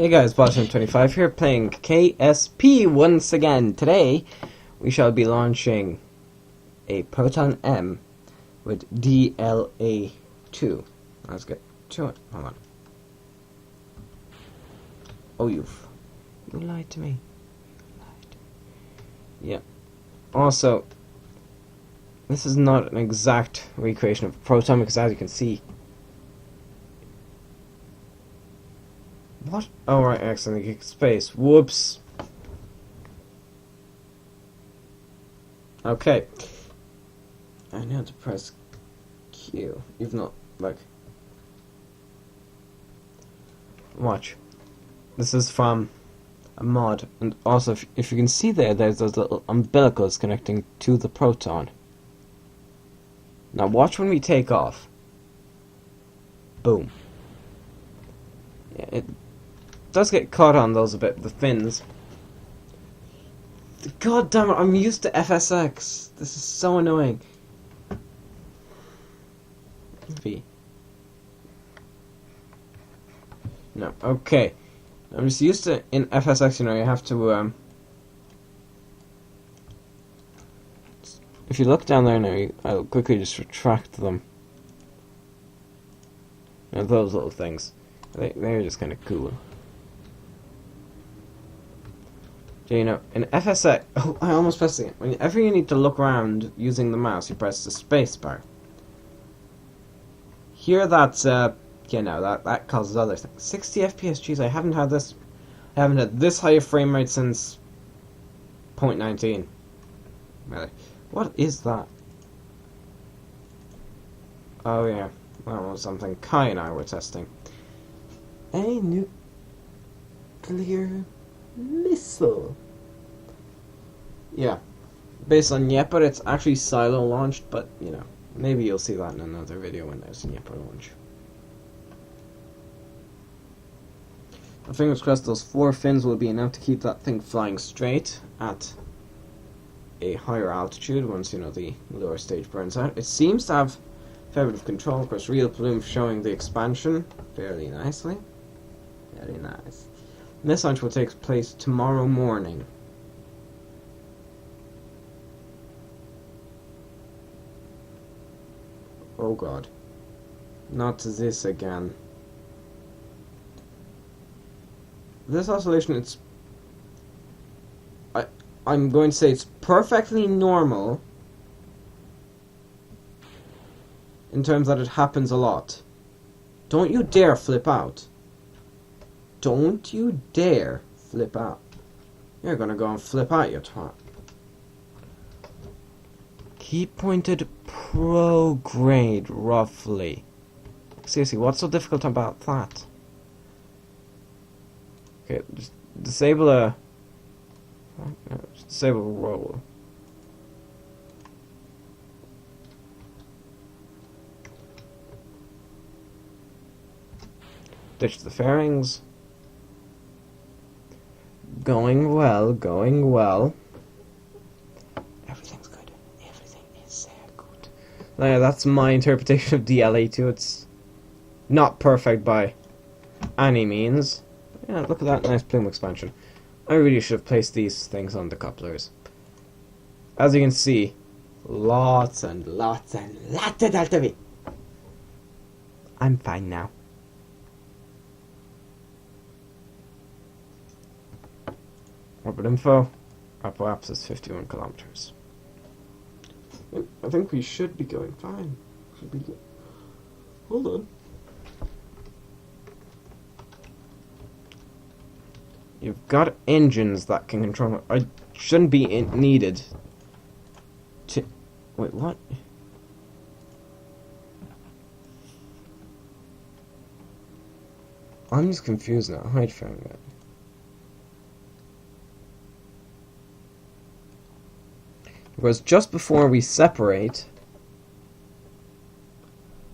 Hey guys, Bottom25 here playing KSP once again. Today we shall be launching a Proton M with DLA-2. Let's get to it. Hold on. Oh, you lied to me. Yeah. Also, this is not an exact recreation of Proton because, as you can see. What? Oh, right, accidentally kicked space. Whoops. Okay. I know to press Q. Even though, like. Watch. This is from a mod. And also, if you can see there's those little umbilicals connecting to the Proton. Now, watch when we take off. Boom. Yeah, it does get caught on those a bit, the fins. God damn it, I'm used to FSX. This is so annoying. V. No, okay. I'm just used to, in FSX, you know, you have to, if you look down there now, I'll quickly just retract them. You know, those little things. They're just kind of cool. So, you know, in FSX... Oh, I almost pressed it. Whenever you need to look around using the mouse, you press the space bar. Here that's, you know, that causes other things. 60 FPS, jeez, I haven't had this high a frame rate since 0.19. Really. What is that? Oh, yeah. That was something Kai and I were testing. A nuclear missile. Yeah. Based on Yeper, it's actually silo launched, but, you know, maybe you'll see that in another video when there's a Yeper launch. Fingers crossed those 4 fins will be enough to keep that thing flying straight at a higher altitude once, you know, the lower stage burns out. It seems to have a fair bit of control. Of course, real plume showing the expansion fairly nicely. Very nice. This launch will take place tomorrow morning. Oh god. Not this again. This oscillation, I'm going to say it's perfectly normal in terms that it happens a lot. Don't you dare flip out. Don't you dare flip out. You're gonna go and flip out, you twat. Key pointed prograde, roughly. Seriously, what's so difficult about that? Okay, just disable roll. Ditch the fairings. Going well, going well. Everything's good. Everything is good. Yeah, that's my interpretation of DLA-2. It's not perfect by any means. Yeah, look at that nice plume expansion. I really should have placed these things on the couplers. As you can see, lots and lots and lots of Delta V. I'm fine now. Orbit info. Apoapsis 51 kilometers. I think we should be going fine. Should be good. Hold on. You've got engines that can control it. I shouldn't be needed to... Wait, what? I'm just confused now. Hide from it. Because just before we separate...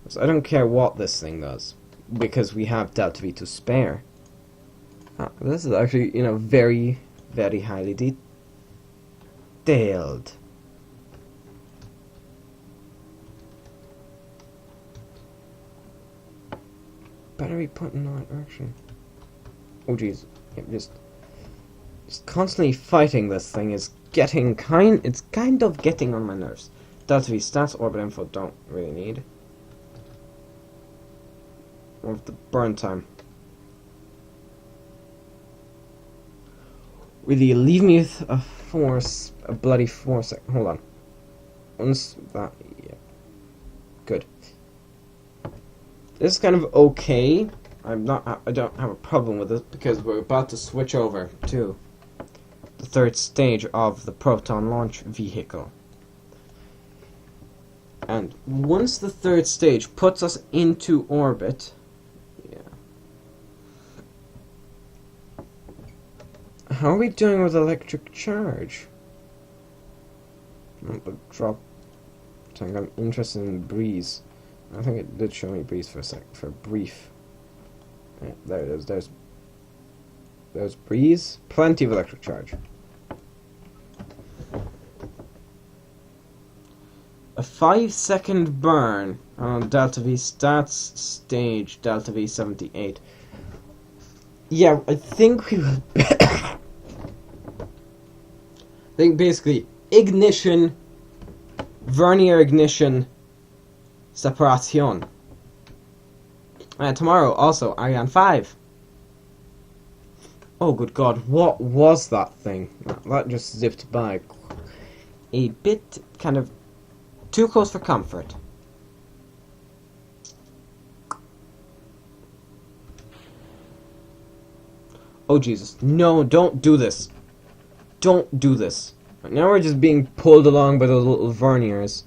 So I don't care what this thing does. Because we have Delta V to spare. This is actually, you know, very, very highly detailed. Better be put in the right direction. Oh jeez, just constantly fighting this thing is getting it's kind of getting on my nerves. Delta V stats, orbit info, don't really need. Of the burn time. Really, leave me with a bloody 4 second. Hold on. Once that, yeah, good. This is kind of okay. I don't have a problem with it because we're about to switch over to the third stage of the proton launch vehicle. And once the third stage puts us into orbit, yeah. How are we doing with electric charge? Drop tank. I'm interested in breeze. I think it did show me breeze for a brief. Yeah, there it is. There's breeze. Plenty of electric charge. A 5-second burn on Delta V stats stage Delta V 78. Yeah, I think we would. I think basically ignition, vernier ignition, separation. Tomorrow also Ariane 5. Oh good God, what was that thing? That just zipped by. A bit kind of too close for comfort. Oh Jesus, no, don't do this. Don't do this. Now we're just being pulled along by those little verniers.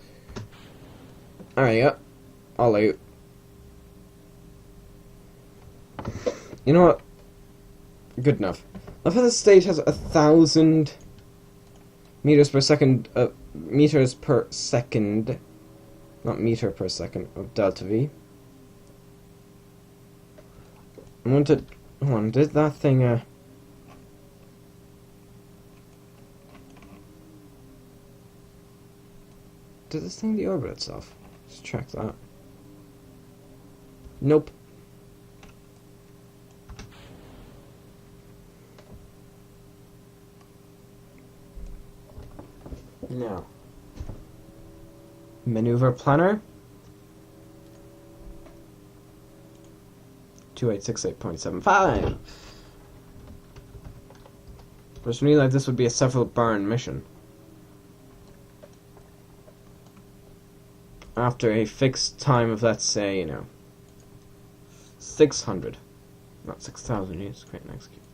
Alright, yeah. I'll let you. You know what? Good enough. I thought this stage has 1,000 meters per second, meters per second, not meter per second, of Delta V. I'm going to, hold on, did that thing, did this thing deorbit itself? Let's check that. Nope. Now, maneuver planner 2868.75. Just realized this would be a several burn mission. After a fixed time of, let's say, you know, 600, not 6,000 units. Create and execute.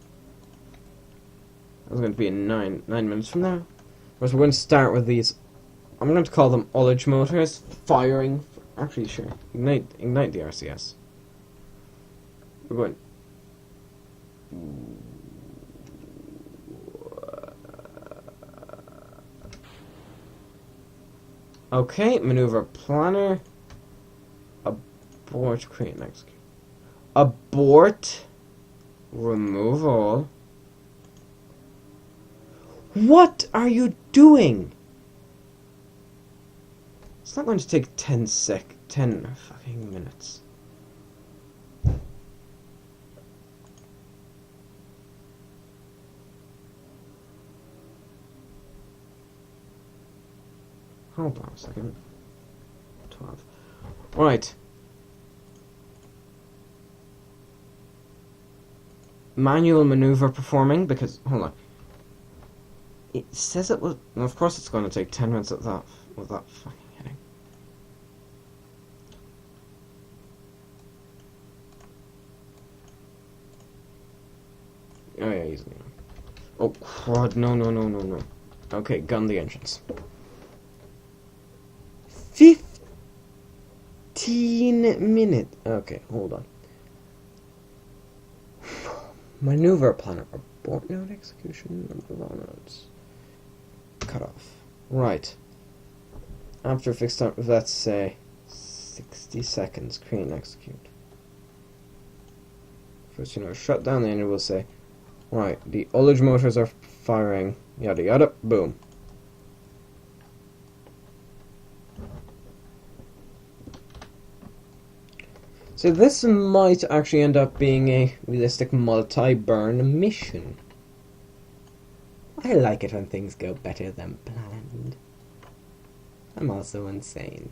That's going to be in 9 minutes from now. We're going to start with these. I'm going to call them ullage motors firing. Actually, sure. Ignite the RCS. We're going. Okay, maneuver planner. Abort, create and execute. Abort. Remove all. What are you doing? It's not going to take 10 fucking minutes. Hold on a second. 12. Right. Manual maneuver performing, because, hold on. It says it will. Well, of course, it's going to take 10 minutes with that fucking heading. Oh yeah, easily. Oh crud! No. Okay, gun the engines. 15 minutes. Okay, hold on. Maneuver planner. Abort node execution. Number of nodes. Cut off. Right. After a fixed time, let's say 60 seconds, create and execute. First, shut down the engine, we'll say, right, the ullage motors are firing, yada yada, boom. So this might actually end up being a realistic multi-burn mission. I like it when things go better than planned. I'm also insane,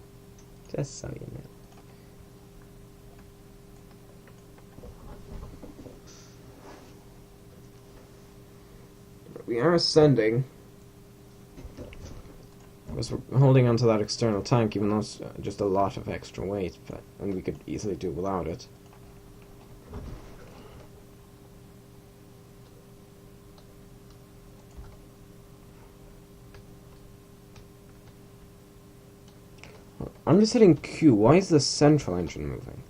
just so you know. We are ascending. Because we're holding onto that external tank, even though it's just a lot of extra weight, and we could easily do without it. I'm just hitting Q. Why is the central engine moving?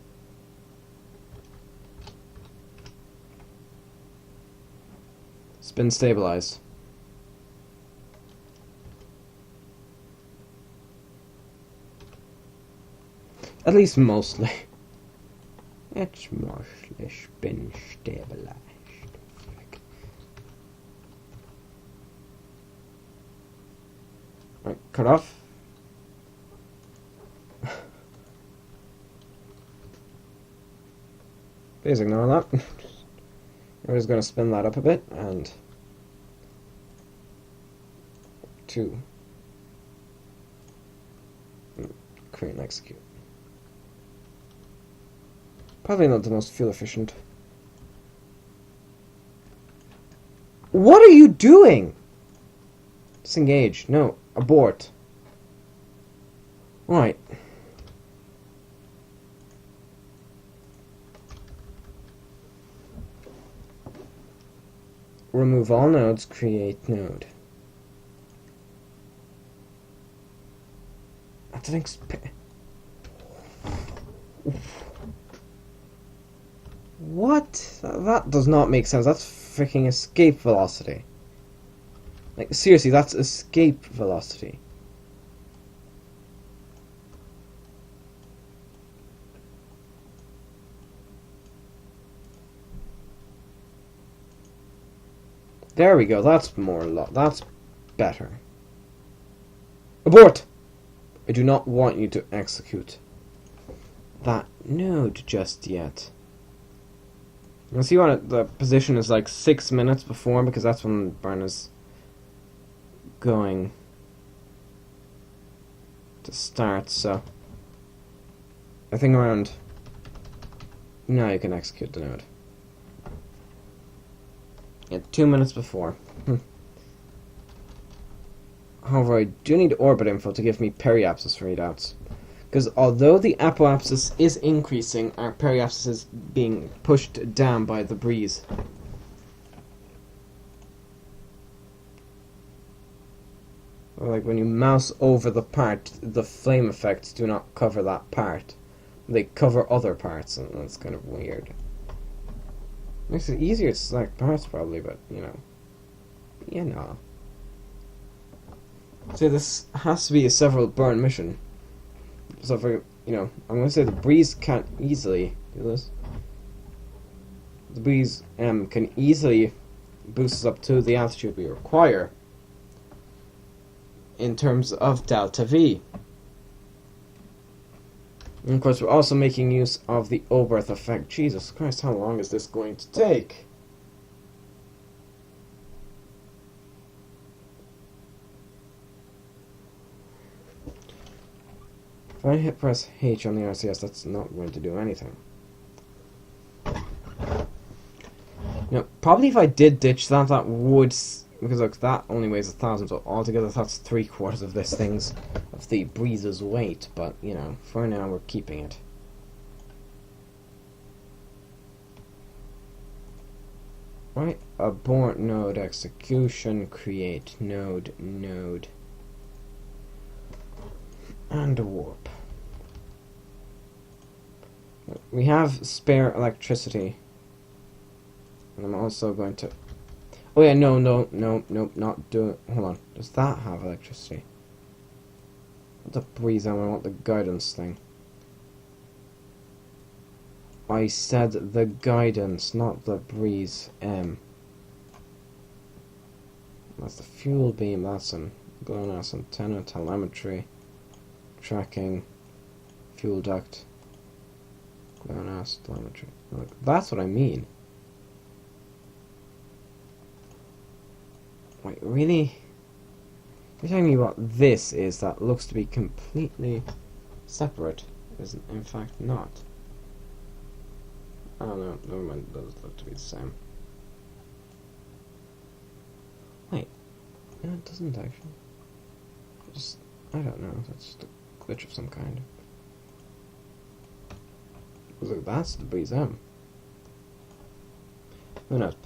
Spin stabilize. At least mostly. It's mostly spin stabilized. Right, cut off. Please ignore that. We're just going to spin that up a bit, and 2. Create and execute. Probably not the most fuel efficient. What are you doing? Disengage. No. Abort. Right. Remove all nodes, create node. That's an What? That does not make sense. That's freaking escape velocity. Like, seriously, that's escape velocity. There we go. That's that's better. Abort! I do not want you to execute that node just yet. You see what the position is like 6 minutes before, because that's when the burn is going to start, so I think around now you can execute the node. Yeah, 2 minutes before. However, I do need orbit info to give me periapsis readouts. Because although the apoapsis is increasing, our periapsis is being pushed down by the breeze. Like when you mouse over the part, the flame effects do not cover that part. They cover other parts, and that's kind of weird. Makes it easier to select parts, probably, but, you know. So this has to be a several burn mission. So for, I'm going to say the breeze can't easily do this. The breeze can easily boost us up to the altitude we require in terms of delta V. And of course, we're also making use of the Oberth effect. Jesus Christ, how long is this going to take? If I press H on the RCS, that's not going to do anything. Probably if I did ditch that, that would... Because look, that only weighs 1,000, so altogether that's 3/4 of this thing's... of the breeze's weight, but, for now we're keeping it. Right, abort node execution, create node, and a warp. We have spare electricity, and I'm also going to... Oh yeah, no, not doing... Hold on, does that have electricity? Not the breeze, I want the guidance thing. I said the guidance, not the breeze. That's the fuel beam, that's an GLONASS antenna, telemetry, tracking, fuel duct, GLONASS telemetry. Look, that's what I mean. Wait, really? You're telling me what this is that looks to be completely separate? Is in fact not. Oh no, never mind, it does look to be the same. Wait, no it doesn't actually. Just, I don't know, that's just a glitch of some kind. Look, that's the Breeze M. Who knows?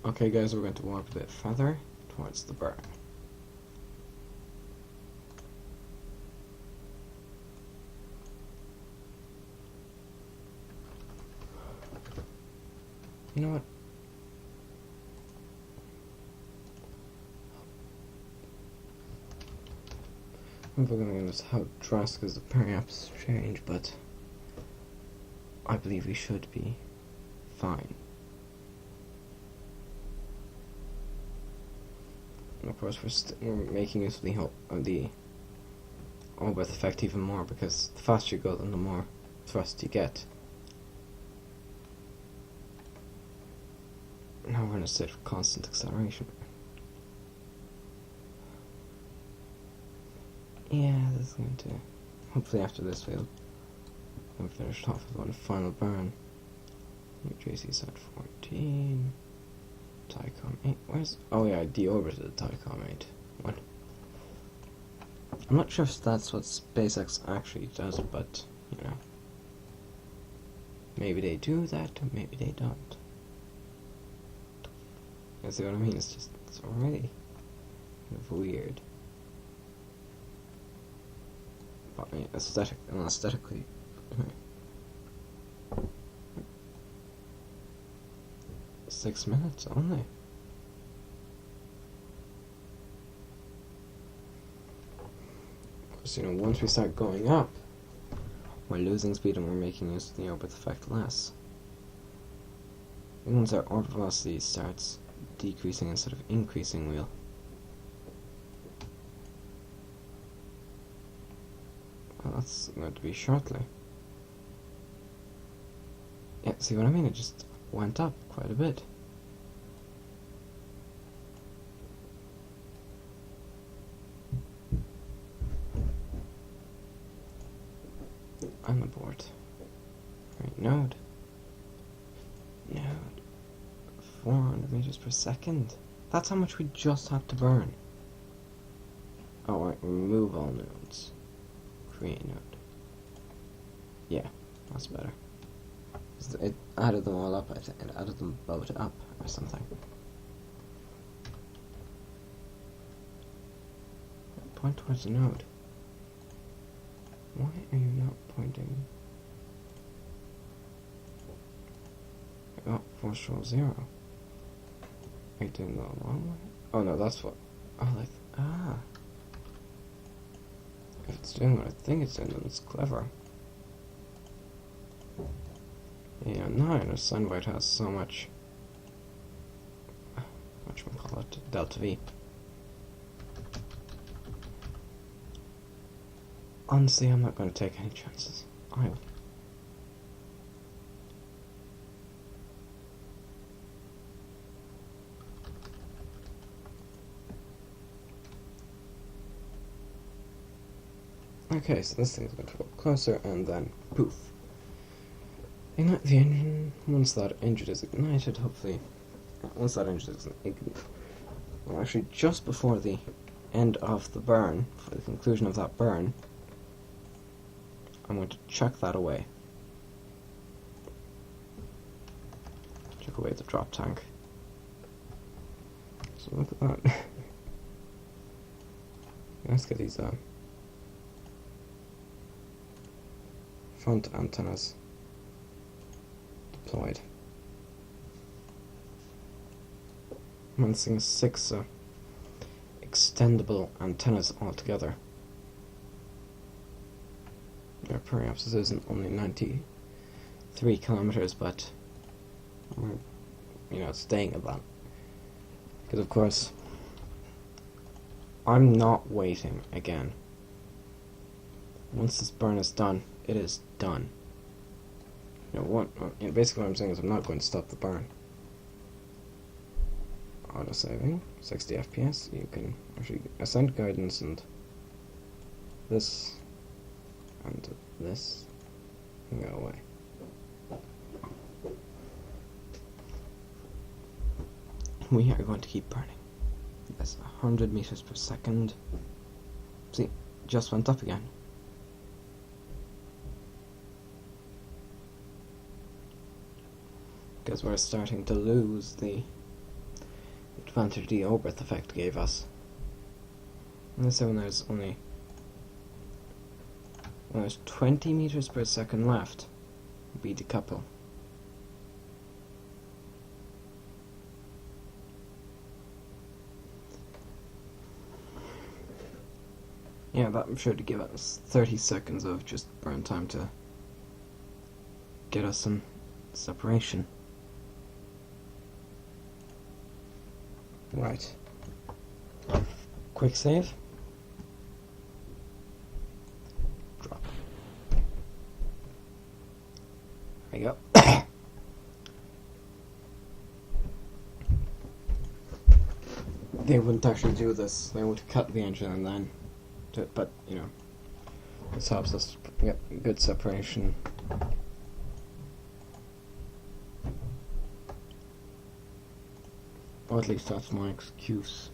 Okay guys, we're going to walk a bit further towards the burn. You know what? I'm not going to notice how drastic is the periapse change, but I believe we should be fine. And of course, we're making use of the all-breath effect even more, because the faster you go, then the more thrust you get. Now we're in a state of constant acceleration. Yeah, this is going to... Hopefully after this we'll finish off with one final burn. New JC's at 14. Tycom 8. Where's... Oh yeah, I deorbited Tycom 8. What? I'm not sure if that's what SpaceX actually does, but, you know. Maybe they do that, or maybe they don't. You see what I mean? It's just... It's really kind of weird. But I mean, aesthetically... 6 minutes only. Of course, you know, once we start going up, we're losing speed and we're making use of the orbit effect less. And once our orbit velocity starts decreasing instead of increasing, well, that's going to be shortly. Yeah, see what I mean? It just went up quite a bit. I'm aboard. Right, node. 400 meters per second. That's how much we just had to burn. Oh, right, remove all nodes. Create node. Yeah, that's better. It added them all up, I think. It added them both up, or something. Point towards the node. Why are you not pointing? Oh, force roll 0. Are you doing the long way? Oh no, that's what... Oh, like... Ah. If it's doing what I think it's doing, then it's clever. Yeah, now I understand why it has so much... whatchamacallit, delta V. Honestly, I'm not going to take any chances. Okay, so this thing's going to go closer, and then poof. Ignite the engine. Once that engine is ignited, hopefully... Once that engine is ignited... Well, actually, just before the end of the burn, for the conclusion of that burn, I'm going to chuck that away. Chuck away the drop tank. So look at that. Let's get these front antennas deployed. I'm missing 6 extendable antennas altogether. Yeah, perhaps this isn't only 93 kilometers, but we're, you know, staying at that Because of course, I'm not waiting again. Once this burn is done, it is done. Basically what I'm saying is I'm not going to stop the burn. Auto saving, 60 FPS. You can actually ascend guidance and this and this can go away. We are going to keep burning. That's 100 meters per second. See, just went up again. Because we're starting to lose the advantage the Oberth effect gave us. And so when there's 20 meters per second left, we decouple. Yeah, that should give us 30 seconds of just burn time to get us some separation. Right. Quick save. Drop. There you go. They wouldn't actually do this. They would cut the engine and then do it, but you know, this helps us get good separation. Or at least that's my excuse.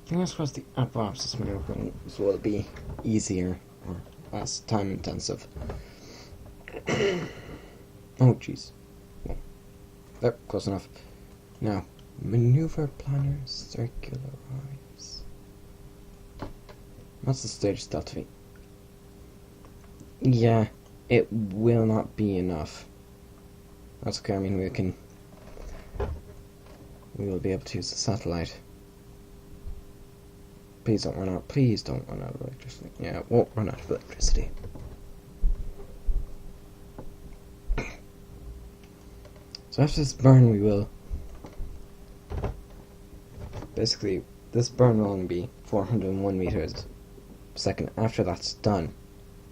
Fingers crossed the advances maneuvers will be easier or less time intensive. Oh jeez. Well, there, close enough. Now, maneuver planner circularize. What's the stage stealthy? Yeah, it will not be enough. That's okay, I mean we will be able to use the satellite. Please don't run out of electricity. Yeah, it won't run out of electricity. So after this burn we will basically, this burn will only be 401 meters per second. After that's done,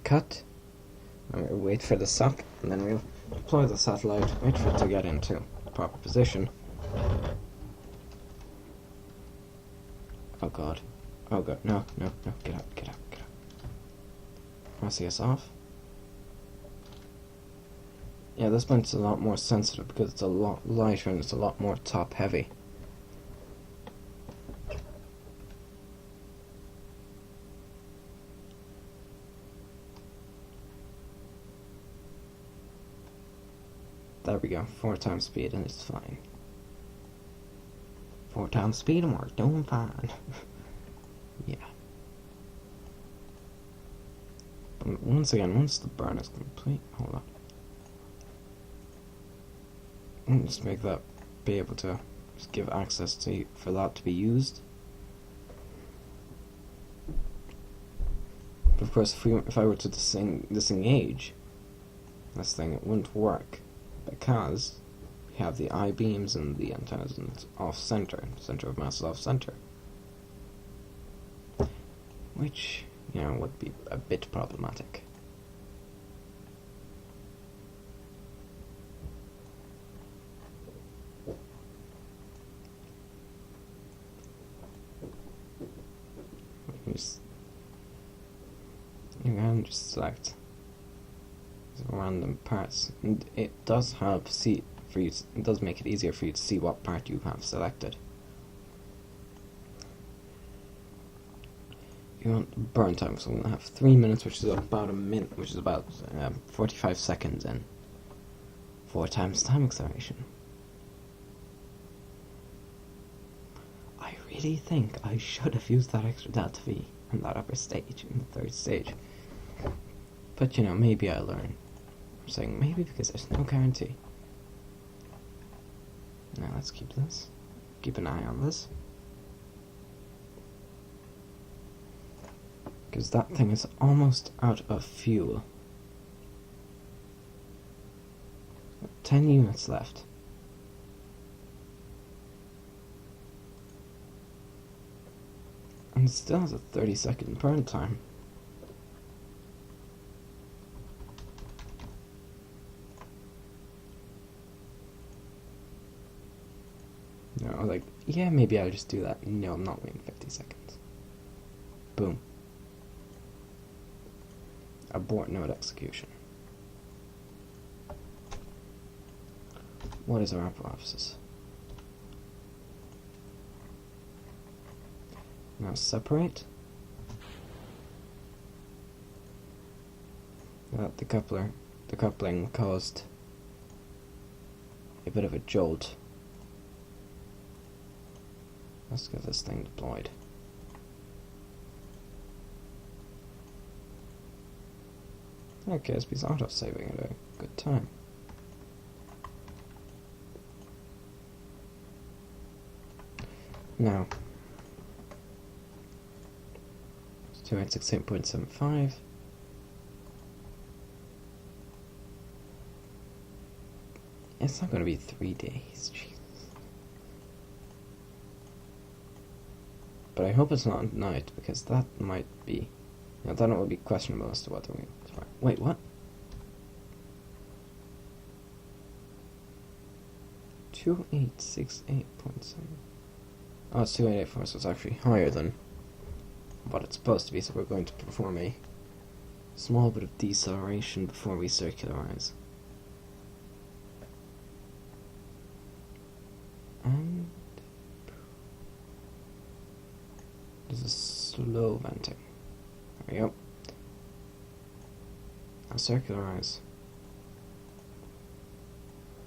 cut, and we'll wait for the sat, and then we'll deploy the satellite, wait for it to get into the proper position. Oh god. Oh god, no, get out. RCS off. Yeah, this one's a lot more sensitive because it's a lot lighter and it's a lot more top heavy. There we go, 4 times speed and it's fine. 4 times speed and we're doing fine. Yeah. But once the burn is complete, hold on. I'll just make that be able to just give access to for that to be used. But of course, if I were to disengage this thing, it wouldn't work because we have the I-beams and the antennas and it's off-center. Center of mass is off-center. Which, you know, would be a bit problematic. You can just select random parts, and it does have it does make it easier for you to see what part you have selected. You want burn time, so we're gonna have 3 minutes, which is about a minute, which is about 45 seconds, and 4 times time acceleration. I really think I should have used that extra delta V in that upper stage, in the 3rd stage. But you know, maybe I'll learn. I'm saying maybe because there's no guarantee. Now let's keep this. Keep an eye on this. Because that thing is almost out of fuel. 10 units left. It still has a 30-second burn time. No, like, yeah, maybe I'll just do that. No, I'm not waiting 50 seconds. Boom. Abort node execution. What is our hypothesis? Now separate. The coupling caused a bit of a jolt. Let's get this thing deployed. Okay, KSP's auto-saving at a good time. Now, 2868.75. It's not going to be 3 days, Jesus. But I hope it's not at night, because that might be... then it would be questionable as to whether we... Wait, what? 2868.7. Oh, it's 2884, so it's actually higher than what it's supposed to be, so we're going to perform a small bit of deceleration before we circularize. And this is slow venting. There we go. I'll circularize.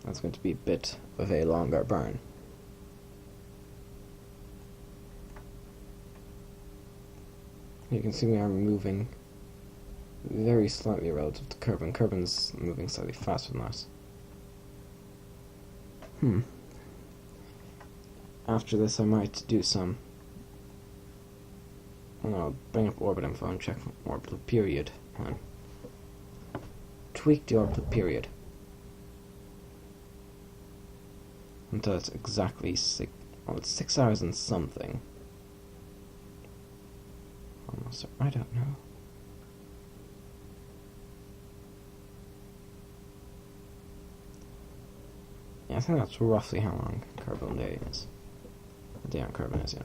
That's going to be a bit of a longer burn. You can see we are moving very slightly relative to Kerbin. Kerbin's moving slightly faster than us. After this I might do some... I'll bring up orbit info and check for orbital period. And tweak the orbital period until it's exactly 6 hours and something. Almost, I don't know. Yeah, I think that's roughly how long Kerbin Day is. Day on Kerbin is,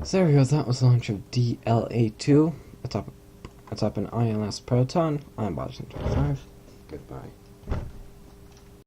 So there we go, that was the launch of DLA-2 atop an ILS Proton. I'm Bottom 25. Goodbye.